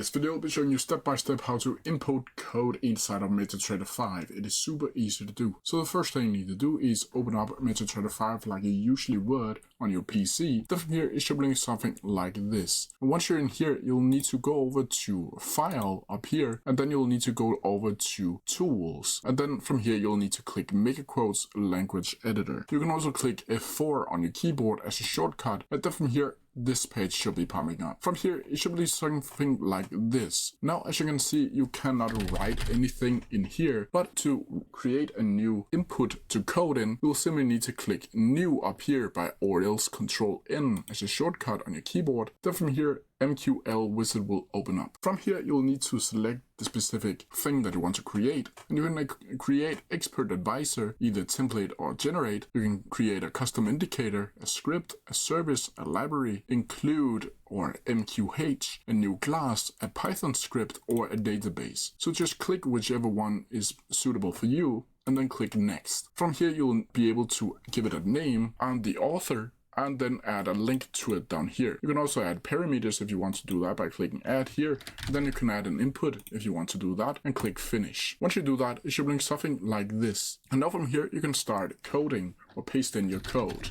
this video, I'll be showing you step by step how to import code inside of MetaTrader 5. It is super easy to do. So the first thing you need to do is open up MetaTrader 5 like you usually would on your PC. Then from here, it should bring something like this. And once you're in here, you'll need to go over to File up here, and then you'll need to go over to Tools. And then from here, you'll need to click Make Quotes Language Editor. You can also click F4 on your keyboard as a shortcut, and then from here, this page should be popping up. From here, it should be something like this. Now, as you can see, you cannot write anything in here, but to create a new input to code in, you'll simply need to click New up here by or else Control N as a shortcut on your keyboard. Then from here, MQL wizard will open up. From here, you'll need to select the specific thing that you want to create. And you can create expert advisor, either template or generate. You can create a custom indicator, a script, a service, a library, include or MQH, a new class, a Python script, or a database. So just click whichever one is suitable for you and then click next. From here, you'll be able to give it a name and the author, and then add a link to it down here. You can also add parameters if you want to do that by clicking add here. And then you can add an input if you want to do that and click finish. Once you do that, it should bring something like this. And now from here, you can start coding or paste in your code.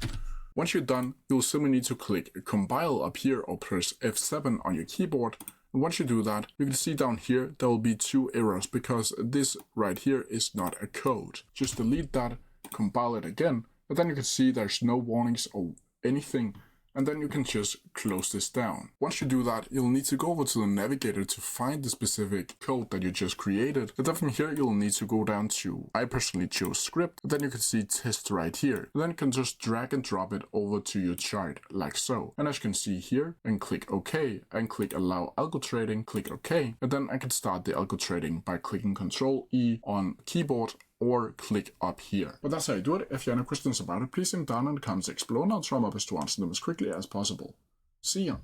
Once you're done, you'll simply need to click compile up here or press F7 on your keyboard. And once you do that, you can see down here, there will be 2 errors because this right here is not a code. Just delete that, compile it again, and then you can see there's no warnings or anything, and then you can just close this down. Once you do that, you'll need to go over to the navigator to find the specific code that you just created. And then from here, you'll need to go down to, I personally chose script, and then you can see test right here. And then you can just drag and drop it over to your chart like so. And as you can see here, and click OK, and click allow algo trading, click OK, and then I can start the algo trading by clicking Ctrl E on keyboard or click up here. But that's how you do it. If you have any questions about it, please leave them down in the comments below, and I'll try my best to answer them as quickly as possible. See ya!